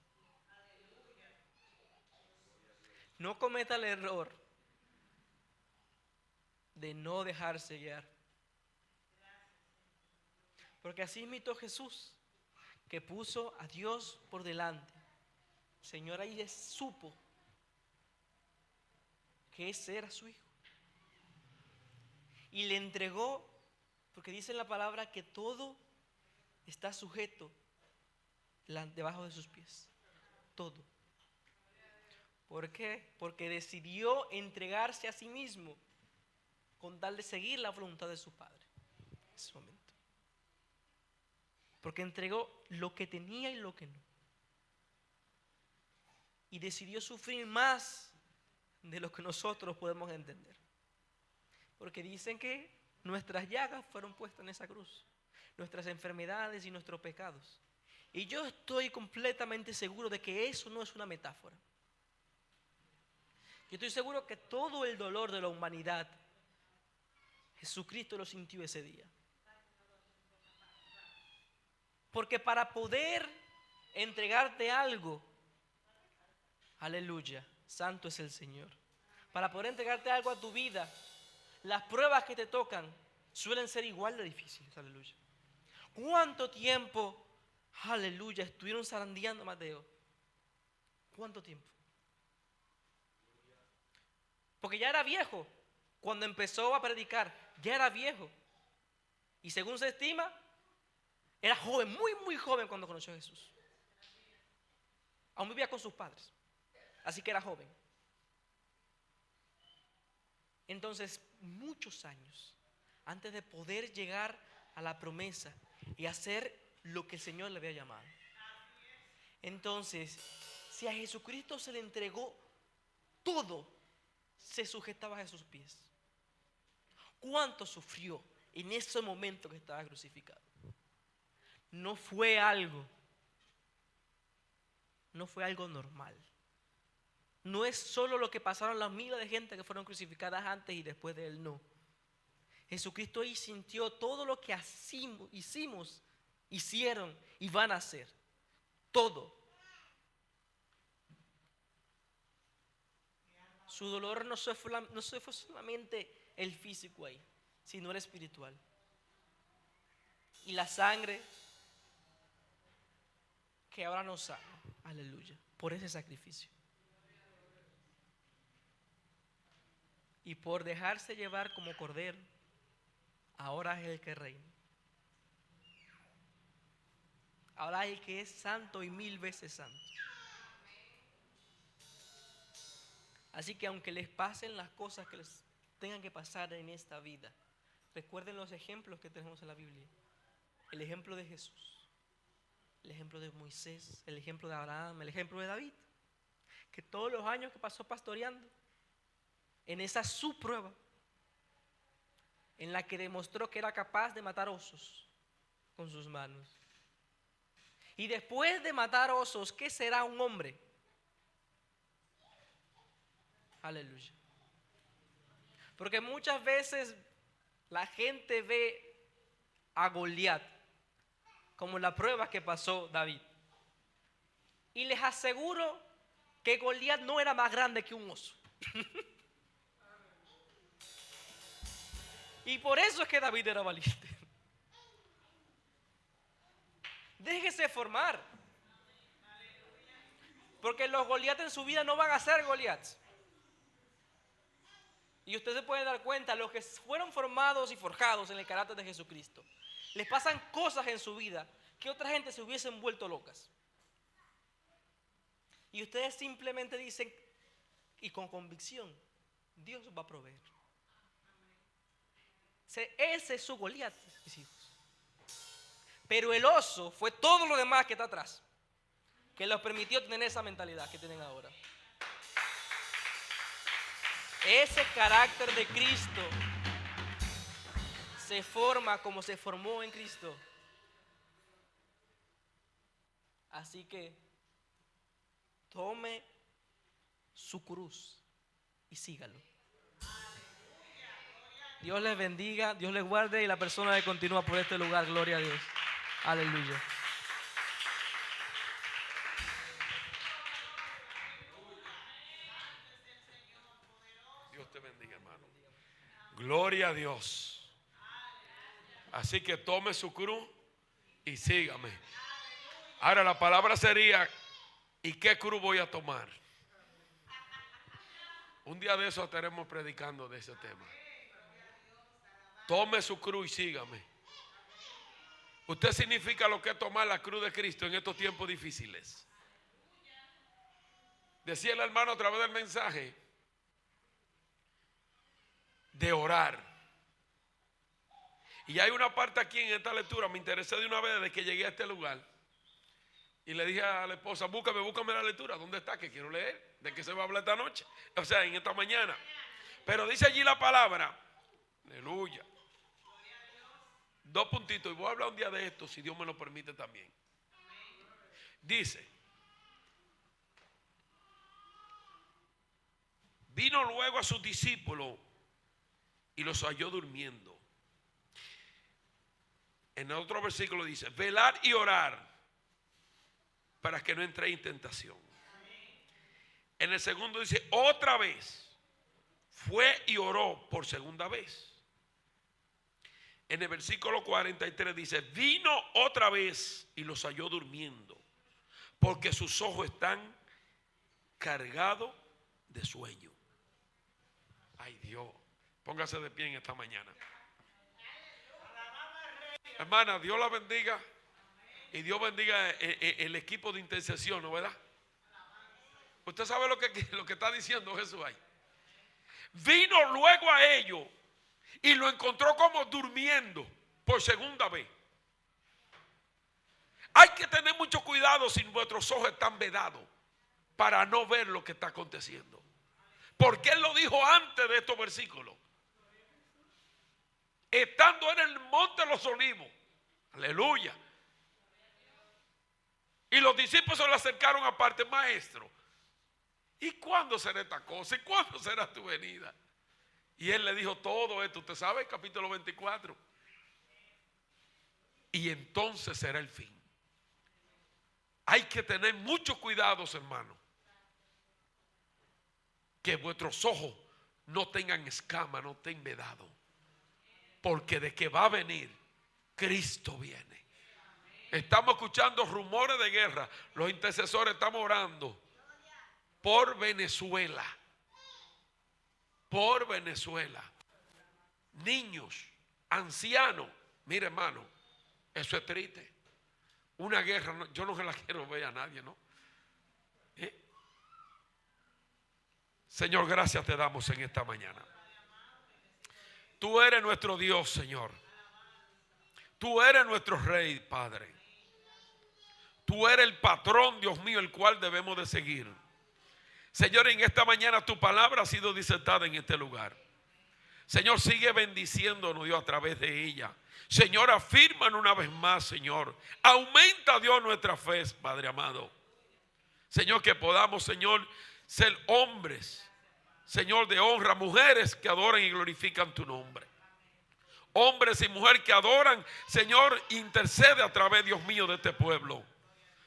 No cometa el error de no dejarse guiar. Porque así imitó Jesús, que puso a Dios por delante. El Señor ahí supo que ese era su hijo. Y le entregó, porque dice en la palabra que todo está sujeto debajo de sus pies. Todo. ¿Por qué? Porque decidió entregarse a sí mismo con tal de seguir la voluntad de su Padre en ese momento. Porque entregó lo que tenía y lo que no. Y decidió sufrir más de lo que nosotros podemos entender. Porque dicen que nuestras llagas fueron puestas en esa cruz, nuestras enfermedades y nuestros pecados. Y yo estoy completamente seguro de que eso no es una metáfora. Yo estoy seguro que todo el dolor de la humanidad, Jesucristo lo sintió ese día. Porque para poder entregarte algo, aleluya, santo es el Señor. Para poder entregarte algo a tu vida, las pruebas que te tocan suelen ser igual de difíciles, aleluya. ¿Cuánto tiempo, aleluya, estuvieron zarandeando a Mateo? ¿Cuánto tiempo? Porque ya era viejo cuando empezó a predicar, ya era viejo. Y según se estima, era joven, muy, muy joven cuando conoció a Jesús. Aún vivía con sus padres, así que era joven. Entonces, muchos años antes de poder llegar a la promesa y hacer lo que el Señor le había llamado. Entonces, si a Jesucristo se le entregó todo, se sujetaba a sus pies. ¿Cuánto sufrió en ese momento que estaba crucificado? No fue algo normal. No es solo lo que pasaron las miles de gente que fueron crucificadas antes y después de él, no. Jesucristo ahí sintió todo lo que hicieron y van a hacer. Todo. Su dolor no fue solamente el físico ahí, sino el espiritual. y la sangre que ahora nos sana. Aleluya. Por ese sacrificio. Y por dejarse llevar como cordero, ahora es el que reina. Ahora es el que es santo y 1000 veces santo. Así que aunque les pasen las cosas que les tengan que pasar en esta vida, recuerden los ejemplos que tenemos en la Biblia. El ejemplo de Jesús, el ejemplo de Moisés, el ejemplo de Abraham, el ejemplo de David, que todos los años que pasó pastoreando, en esa su prueba, en la que demostró que era capaz de matar osos con sus manos. Y después de matar osos, ¿qué será un hombre? Aleluya. Porque muchas veces la gente ve a Goliat como la prueba que pasó David. Y les aseguro que Goliat no era más grande que un oso. Y por eso es que David era valiente. Déjese formar. Porque los Goliat en su vida no van a ser Goliat. Y ustedes se pueden dar cuenta, los que fueron formados y forjados en el carácter de Jesucristo, les pasan cosas en su vida que otra gente se hubiesen vuelto locas. Y ustedes simplemente dicen, y con convicción, Dios va a proveer. Ese es su Goliat, mis hijos. Pero el oso fue todo lo demás que está atrás, que los permitió tener esa mentalidad que tienen ahora. Ese carácter de Cristo se forma como se formó en Cristo. Así que tome su cruz y sígalo. Dios les bendiga, Dios les guarde y la persona que continúa por este lugar, gloria a Dios. Aleluya. Dios te bendiga, hermano. Gloria a Dios. Así que tome su cruz y sígame. Ahora la palabra sería, ¿y qué cruz voy a tomar? Un día de eso estaremos predicando de ese tema. Tome su cruz y sígame. Usted significa lo que es tomar la cruz de Cristo en estos tiempos difíciles. Decía el hermano a través del mensaje de orar. Y hay una parte aquí en esta lectura, me interesé de una vez desde que llegué a este lugar. Y le dije a la esposa, búscame la lectura. ¿Dónde está? Que quiero leer. ¿De qué se va a hablar esta noche? O sea, en esta mañana. Pero dice allí la palabra, aleluya. 2 puntitos, y voy a hablar un día de esto, si Dios me lo permite también. Dice, vino luego a sus discípulos y los halló durmiendo. En el otro versículo dice, velar y orar para que no entréis en tentación. En el segundo dice, otra vez fue y oró por segunda vez. En el versículo 43 dice, vino otra vez y los halló durmiendo, porque sus ojos están cargados de sueño. Ay Dios, póngase de pie en esta mañana. Hermana, Dios la bendiga y Dios bendiga el equipo de intercesión, ¿no verdad? Usted sabe lo que está diciendo Jesús ahí. Vino luego a ellos y lo encontró como durmiendo por segunda vez. Hay que tener mucho cuidado si nuestros ojos están vedados para no ver lo que está aconteciendo. Porque Él lo dijo antes de estos versículos. Estando en el monte de los olivos. Aleluya. Y los discípulos se le acercaron aparte, maestro, ¿y cuándo será esta cosa? ¿Y cuándo será tu venida? Y Él le dijo todo esto. Usted sabe, capítulo 24. Y entonces será el fin. Hay que tener muchos cuidados, hermano. Que vuestros ojos no tengan escama, no estén vedados. Porque de que va a venir, Cristo viene. Estamos escuchando rumores de guerra. Los intercesores estamos orando por Venezuela. Por Venezuela. Niños, ancianos. Mire, hermano, eso es triste. Una guerra, yo no se la quiero ver a nadie, ¿no? Señor, gracias te damos en esta mañana. Tú eres nuestro Dios, Señor. Tú eres nuestro Rey, Padre. Tú eres el patrón, Dios mío, el cual debemos de seguir. Señor, en esta mañana tu palabra ha sido disertada en este lugar. Señor, sigue bendiciéndonos, Dios, a través de ella. Señor, afírmanos una vez más, Señor. Aumenta, Dios, nuestra fe, Padre amado. Señor, que podamos, Señor, ser hombres, Señor, de honra, mujeres que adoran y glorifican tu nombre. Hombres y mujeres que adoran, Señor, intercede a través, Dios mío, de este pueblo.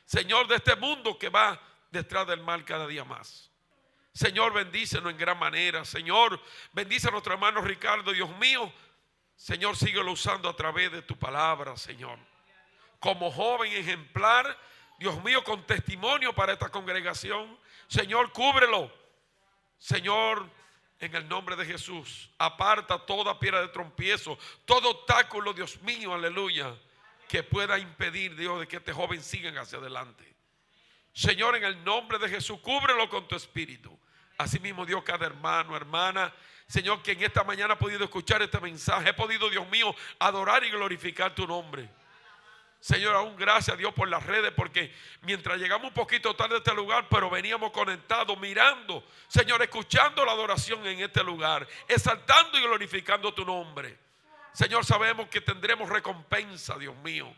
Señor, de este mundo que va detrás del mal cada día más. Señor, bendícenos en gran manera. Señor, bendice a nuestro hermano Ricardo, Dios mío. Señor, síguelo usando a través de tu palabra, Señor. Como joven ejemplar, Dios mío, con testimonio para esta congregación. Señor, cúbrelo. Señor, en el nombre de Jesús, aparta toda piedra de tropiezo, todo obstáculo, Dios mío, aleluya, que pueda impedir, Dios, de que este joven siga hacia adelante. Señor, en el nombre de Jesús, cúbrelo con tu espíritu. Asimismo, Dios, cada hermano, hermana, Señor, que en esta mañana ha podido escuchar este mensaje, he podido, Dios mío, adorar y glorificar tu nombre. Señor, aún gracias a Dios por las redes, porque mientras llegamos un poquito tarde a este lugar, pero veníamos conectados, mirando, Señor, escuchando la adoración en este lugar, exaltando y glorificando tu nombre. Señor, sabemos que tendremos recompensa, Dios mío.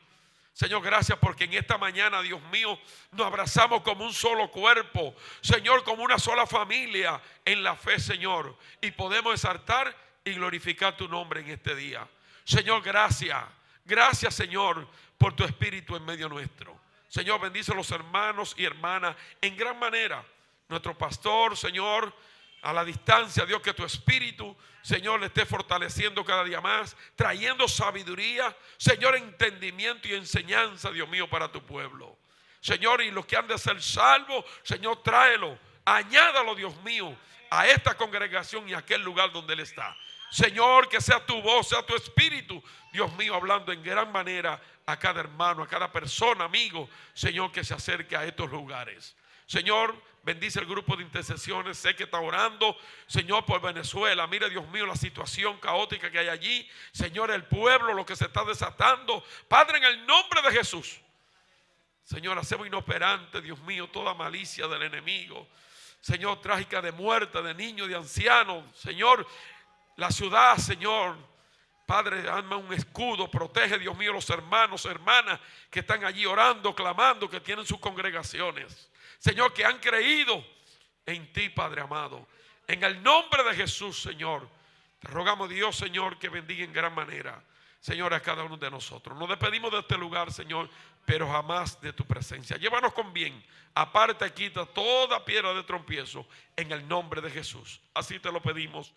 Señor, gracias porque en esta mañana, Dios mío, nos abrazamos como un solo cuerpo, Señor, como una sola familia en la fe, Señor, y podemos exaltar y glorificar tu nombre en este día. Señor, gracias. Gracias, Señor, por tu espíritu en medio nuestro. Señor, bendice a los hermanos y hermanas en gran manera. Nuestro pastor, Señor, a la distancia, Dios, que tu espíritu, Señor, le esté fortaleciendo cada día más, trayendo sabiduría, Señor, entendimiento y enseñanza, Dios mío, para tu pueblo. Señor, y los que han de ser salvos, Señor, tráelo, añádalo, Dios mío, a esta congregación y a aquel lugar donde Él está. Señor, que sea tu voz, sea tu espíritu, Dios mío, hablando en gran manera a cada hermano, a cada persona, amigo, Señor, que se acerque a estos lugares. Señor, bendice el grupo de intercesiones. Sé que está orando, Señor, por Venezuela. Mire, Dios mío, la situación caótica que hay allí. Señor, el pueblo, lo que se está desatando. Padre, en el nombre de Jesús, Señor, hacemos inoperante, Dios mío, toda malicia del enemigo. Señor, trágica de muerte, de niños, de ancianos. Señor, la ciudad, Señor, Padre, arma un escudo, protege, Dios mío, los hermanos, hermanas que están allí orando, clamando, que tienen sus congregaciones. Señor, que han creído en ti, Padre amado. En el nombre de Jesús, Señor, te rogamos, Dios, Señor, que bendiga en gran manera, Señor, a cada uno de nosotros. Nos despedimos de este lugar, Señor, pero jamás de tu presencia. Llévanos con bien. Aparta y quita toda piedra de tropiezo en el nombre de Jesús. Así te lo pedimos.